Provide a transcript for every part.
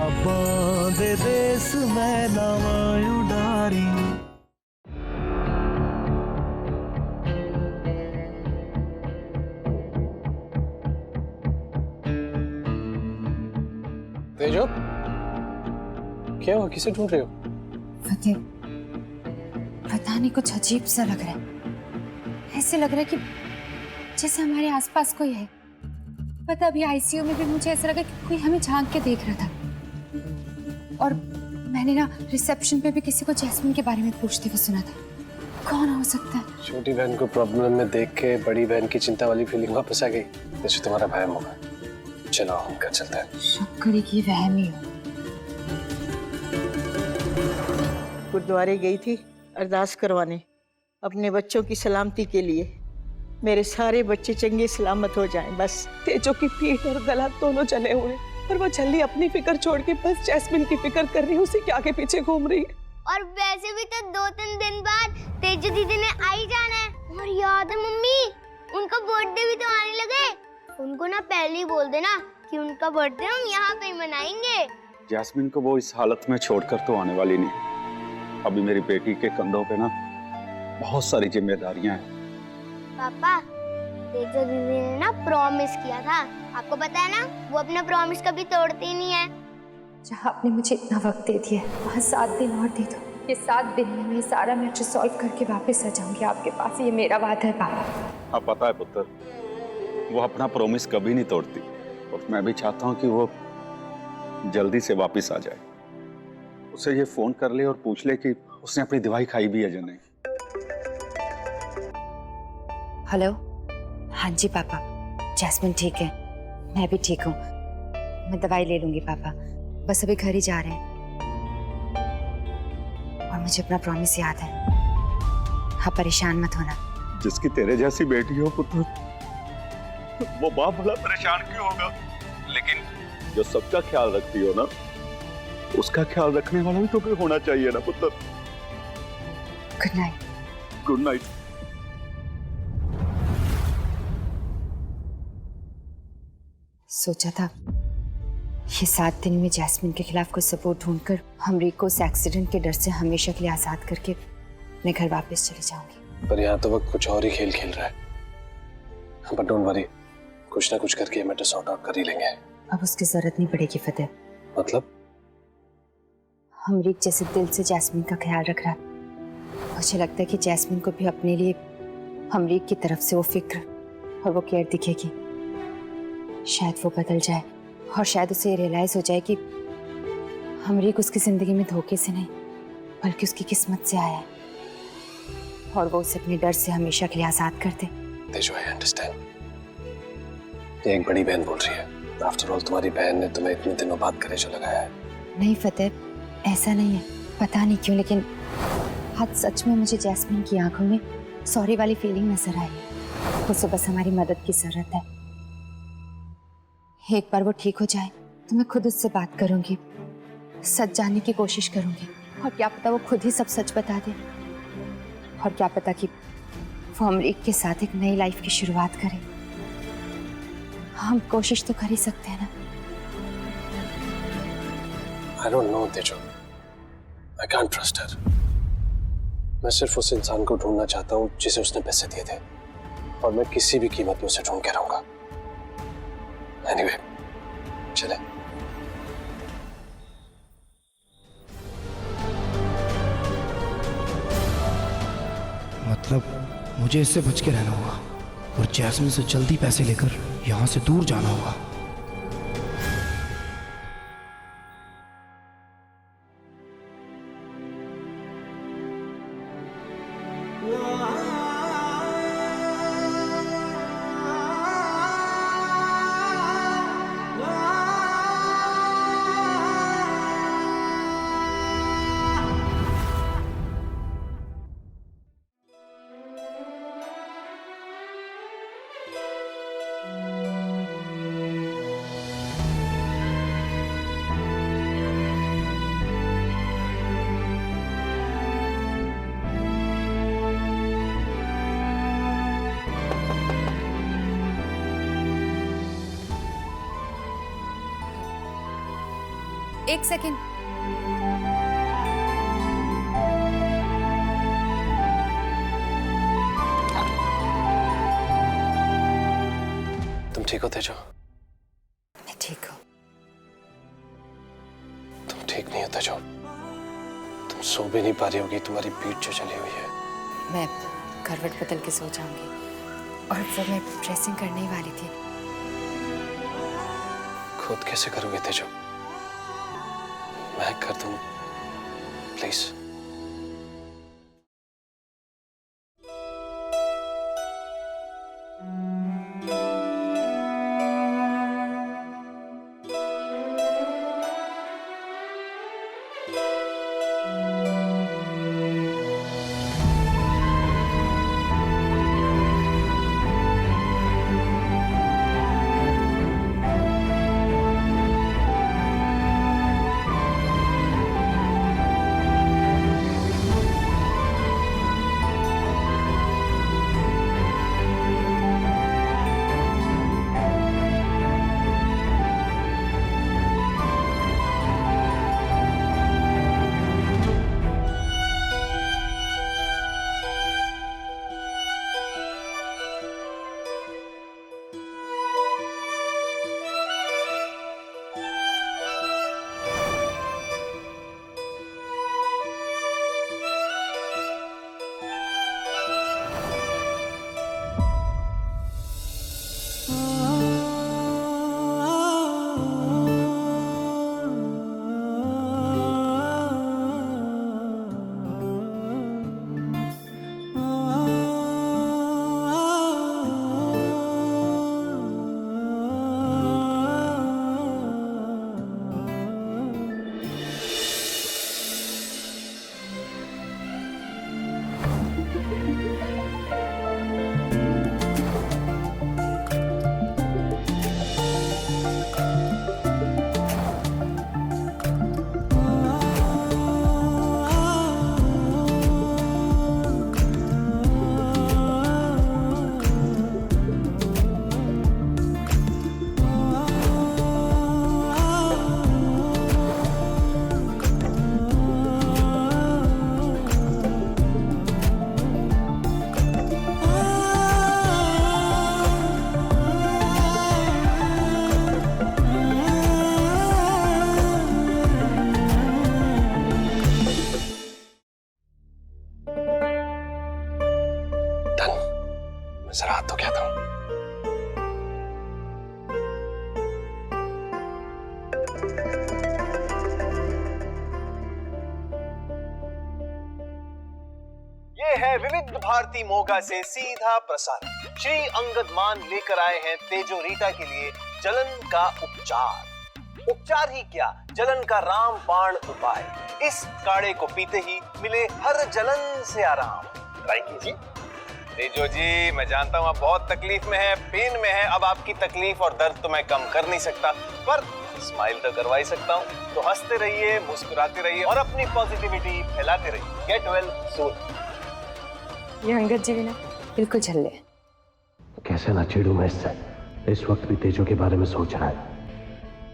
बांधे देश में नावा उडारी। तेजो, क्या हुआ? किसे ढूंढ रहे हो? फतेह, पता नहीं कुछ अजीब सा लग रहा है। ऐसे लग रहा है कि जैसे हमारे आसपास कोई है। पता अभी आईसीयू में भी मुझे ऐसा लगा कि कोई हमें झांक के देख रहा था। और मैंने ना रिसेप्शन पे भी किसी को जैस्मिन के बारे में पूछते हुए सुना था। कौन हो सकता है? छोटी बहन को प्रॉब्लम में देख के बड़ी बहन की चिंता वाली फीलिंग वापस आ गई। जैसे तुम्हारा भय होगा। चलो हम घर चलते हैं। शक्कर की वहम ही हो। गुरुद्वारे गई थी अरदास करवाने अपने बच्चों की सलामती के लिए। मेरे सारे बच्चे चंगे सलामत हो जाएं बस। तेजो की पीठ और गला दोनों जले हुए और वो जल्दी अपनी फिक्र छोड़ के बस जैस्मिन की फिक्र कर रही है, उसी के आगे पीछे घूम रही है। और वैसे भी तो 2-3 दिन बाद तेजो दीदी ने आ ही जाना है। और याद है मम्मी, उनका बर्थडे भी तो आने लगे। उनको ना पहले ही बोल देना कि उनका बर्थडे हम यहाँ पे मनाएंगे। जैस्मिन को वो इस हालत में छोड़कर तो आने वाली नहीं। अभी मेरी बेटी के कंधों पे ना बहुत सारी जिम्मेदारियां हैं। पापा, तेजो दीदी ने ना प्रॉमिस किया था, आपको पता है ना, वो अपना प्रॉमिस कभी तोड़ती ही नहीं है। जहाँ आपने मुझे इतना वक्त दे दिया है, वहाँ 7 दिन और दे दो। ये 7 दिन में मैं सारा मैटर सॉल्व करके वापस आ जाऊंगी आपके पास। ये मेरा वादा है पापा। हाँ पता है पुत्र, वो अपना प्रॉमिस कभी नहीं तोड़ती और मैं भी चाहता हूँ कि वो जल्दी से वापस आ जाए। उसे ये फोन कर ले और पूछ ले कि उसने अपनी दवाई खाई भी है या नहीं। हेलो, हाँ जी पापा, जैस्मिन ठीक है, मैं भी ठीक हूँ। मैं दवाई ले लूंगी पापा, बस अभी घर ही जा रहे हैं। और मुझे अपना प्रॉमिस याद है। हाँ, परेशान मत होना। जिसकी तेरे जैसी बेटी हो पुत्र, वो बाप भला परेशान क्यों होगा? लेकिन जो सबका ख्याल रखती हो ना, उसका ख्याल रखने वाला भी तो कोई होना चाहिए ना पुत्र। Good night. Good night. सोचा था ये 7 दिन में जैस्मिन के खिलाफ कोई सबूत ढूंढकर हमरीक को उस एक्सीडेंट के डर से हमेशा के लिए आजाद करके मैं घर वापस चली जाऊंगी। पर यहाँ तो वक्त कुछ और ही खेल खेल रहा है। बट डोंट वरी, कुछ ना कुछ करके ये मैटर सॉर्ट आउट कर ही लेंगे। अब उसकी जरूरत नहीं पड़ेगी फतेह। मतलब? हमरीक जैसे दिल से जैस्मिन का ख्याल रख रहा, मुझे लगता है कि जैस्मिन को भी अपने लिए हमरीक की तरफ से वो फिक्र और वो केयर दिखेगी। शायद वो बदल जाए और शायद उसे ये रियलाइज हो जाए कि हमरीक उसकी जिंदगी में धोखे से नहीं बल्कि उसकी किस्मत से आया है और वो उसे अपने डर से हमेशा के लिए आजाद कर दे। तेजो, आई अंडरस्टैंड। ये एक बड़ी बहन बोल रही है। आफ्टर ऑल तुम्हारी बहन ने तुम्हें इतने दिनों बाद कलेजा लगाया है। नहीं फतेह, ऐसा नहीं है। पता नहीं क्यों, लेकिन आज सच में मुझे जैस्मिन की आंखों में सॉरी वाली फीलिंग नजर आई है। उसे बस हमारी मदद की जरूरत है। एक बार वो ठीक हो जाए तो मैं खुद उससे बात करूंगी, सच जानने की कोशिश करूंगी और क्या पता वो खुद ही सब सच बता दे। और क्या पता कि वो हमरीक के साथ एक नई लाइफ की शुरुआत करे। हम कोशिश तो कर ही सकते हैं ना। I don't know, तेजो। I can't trust her। मैं सिर्फ उस इंसान को ढूंढना चाहता हूँ जिसे उसने पैसे दिए थे, और मैं किसी भी कीमत में उसे ढूंढ के रहूंगा। Anyway, चले। मतलब मुझे इससे बच के रहना होगा और जैस्मिन से जल्दी पैसे लेकर यहाँ से दूर जाना होगा। एक सेकंड। तुम ठीक हो तेजो? मैं ठीक हूँ। तुम ठीक नहीं हो तेजो। तुम सो भी नहीं पा रही होगी, तुम्हारी पीठ जो चली हुई है। मैं करवट बदल के सो जाऊंगी और वो मैं ड्रेसिंग करने ही वाली थी। खुद कैसे करोगे तेजो? मैं कर दूं प्लीज। मैं जरा हाथ तो क्या था। ये है विविध भारती मोगा से सीधा प्रसारण। श्री अंगद मान लेकर आए हैं तेजो रीटा के लिए जलन का उपचार। उपचार ही क्या, जलन का रामबाण उपाय। इस काढ़े को पीते ही मिले हर जलन से आराम। ट्राई कीजिए। तेजो जी, मैं जानता हूँ आप बहुत तकलीफ में है, पेन में है। अब आपकी तकलीफ और दर्द तो मैं कम कर नहीं सकता, पर स्माइल तो करवा ही सकता हूँ। तो हंसते रहिए, मुस्कुराते रहिए और अपनी पॉजिटिविटी फैलाते रहिए। Get well soon. ये अंगद जी भी ना बिल्कुल झल्ले। कैसे ना चिढ़ूं मैं इससे। इस वक्त भी तेजो के बारे में सोच रहा है।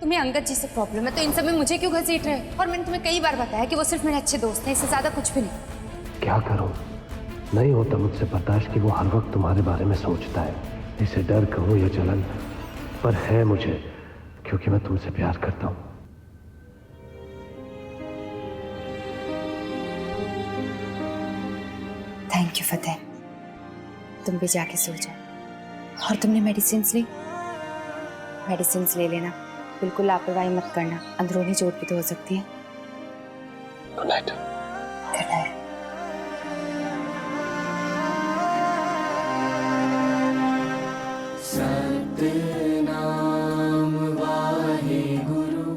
तुम्हें अंगद जी से प्रॉब्लम है तो इन सब में मुझे क्यों घसीट रहे हो? और मैंने तुम्हें कई बार बताया कि वो सिर्फ मेरे अच्छे दोस्त हैं, इससे ज्यादा कुछ भी नहीं। क्या करूं? नहीं होता मुझसे बर्दाश्त कि वो हर वक्त तुम्हारे बारे में सोचता है। इसे डर कहूं या जलन, पर है मुझे, क्योंकि मैं तुमसे प्यार करता हूं। थैंक यू फतेह। तुम भी जाके सो जाओ। और तुमने मेडिसिन्स ली? मेडिसिन्स ले लेना, बिल्कुल लापरवाही मत करना, अंदरूनी चोट भी तो हो सकती है। Good night. Good night. Satnam Waheguru.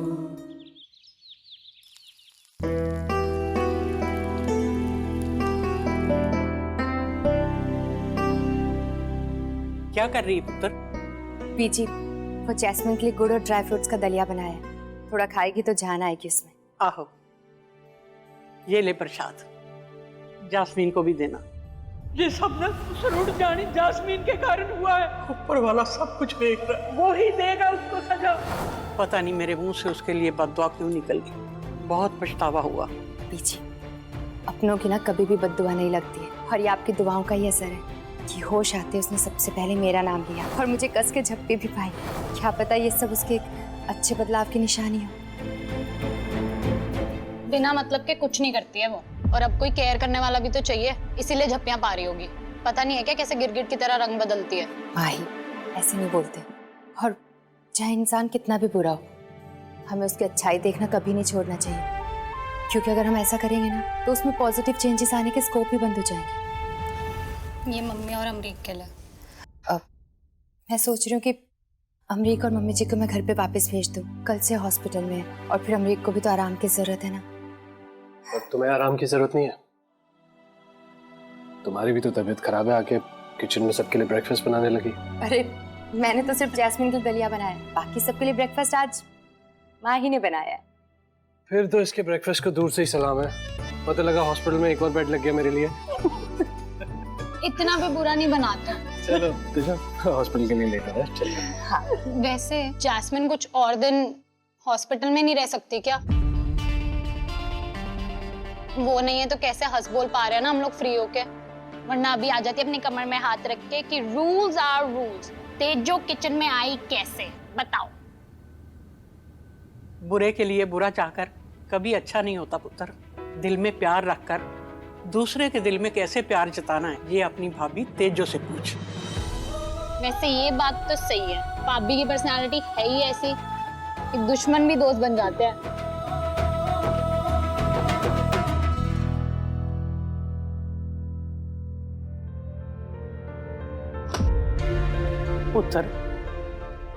क्या कर रही है पुत्र? पीजी, वो जैस्मिन के लिए गुड़ और ड्राई फ्रूट्स का दलिया बनाया है। थोड़ा खाएगी तो जान आएगी उसमें। आहो, ये ले प्रसाद, जास्मीन को भी देना। ये सब ना उस रुट जानी जास्मीन के कारण हुआ है। ऊपर वाला सब कुछ देख रहा है, वो ही देगा उसको सजा। पता नहीं मेरे मुंह से उसके लिए बददुआ क्यों निकल गई। बहुत पछतावा हुआ। पीछे अपनों की ना कभी भी बद्दुआ नहीं लगती है, और ये आपकी दुआओं का ही असर है कि होश आते उसने सबसे पहले मेरा नाम लिया और मुझे कस के झपके भी पाई। क्या पता ये सब उसके एक अच्छे बदलाव की निशानी हो। बिना मतलब के कुछ नहीं करती है वो, और अब कोई केयर करने वाला भी तो चाहिए, इसीलिए झप्पियां पा रही होगी। पता नहीं है क्या कैसे गिरगिट की तरह रंग बदलती है। माही ऐसे नहीं बोलते, और चाहे इंसान कितना भी बुरा हो, हमें उसकी अच्छाई देखना कभी नहीं छोड़ना चाहिए, क्योंकि अगर हम ऐसा करेंगे ना तो उसमें पॉजिटिव चेंजेस आने के स्कोप भी बंद हो जाएंगे। ये मम्मी और अमरीक के लिए। अब मैं सोच रही हूँ कि अमरीक और मम्मी जी को मैं घर पे वापस भेज दूँ। कल से हॉस्पिटल में है, और फिर अमरीक को भी तो आराम की जरूरत है ना। और तुम्हें आराम की जरूरत नहीं है, तुम्हारी भी तो तबीयत खराब है, आके किचन में सबके लिए ब्रेकफास्ट बनाने लगी। अरे मैंने तो सिर्फ जैस्मिन का दलिया बनाया है, बाकी सबके लिए ब्रेकफास्ट आज माँ ही ने बनाया है। फिर तो इसके ब्रेकफास्ट को दूर से ही सलाम है। पता लगा हॉस्पिटल में एक और बेड लग गया मेरे लिए। इतना भी बुरा नहीं बनाता। चलो हॉस्पिटल के लिए लेकर है, चलो। हाँ। वैसे जैस्मिन कुछ और दिन हॉस्पिटल में नहीं रह सकती क्या? वो नहीं है तो कैसे हंस बोल पा रहे हैं ना हम लोग फ्री होके, वरना अभी आ जाती अपनी कमर में हाथ रख के कि रूल्स आर रूल्स। तेजो किचन में आई कैसे, बताओ। बुरे के लिए बुरा चाहकर कभी अच्छा नहीं होता पुत्र। दिल में प्यार रखकर दूसरे के दिल में कैसे प्यार जताना है, ये अपनी भाभी तेजो से पूछ। वैसे ये बात तो सही है, भाभी की पर्सनालिटी है ही ऐसी कि दुश्मन भी दोस्त बन जाते हैं। पुत्र,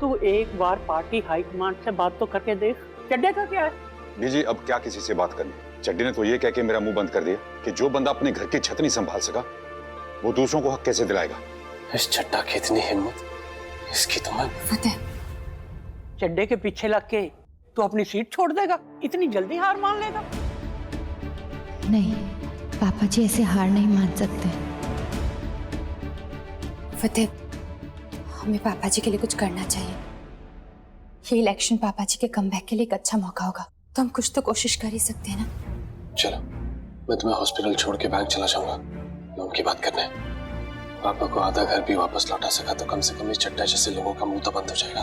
तू एक बार पार्टी हाईकमांड से बात तो करके देख, चड्डे का क्या है? बीजी अब क्या किसी से बात करनी। चड्डी ने तो ये कह के मेरा मुंह बंद कर दिया कि जो बंदा अपने घर की छत नहीं संभाल सका वो दूसरों को हक कैसे दिलाएगा। इस चड्डा की इतनी हिम्मत, इसकी तो मैं। फतेह, चड्डे के पीछे लग के तू अपनी सीट छोड़ देगा? इतनी जल्दी हार मान लेगा? नहीं, पापा जी ऐसे हार नहीं मान सकते। फतेह, हमें पापा जी के लिए कुछ करना चाहिए। ये इलेक्शन पापा जी के कमबैक के लिए एक अच्छा मौका होगा, तो हम कुछ तो कोशिश कर ही सकते हैं ना। चलो मैं तुम्हें हॉस्पिटल छोड़ के बैंक चला जाऊंगा, मैं उनकी बात करने। पापा को आधा घर भी वापस लौटा सका तो कम से कम इस चड्डा जैसे लोगों का मुंह तो बंद हो जाएगा।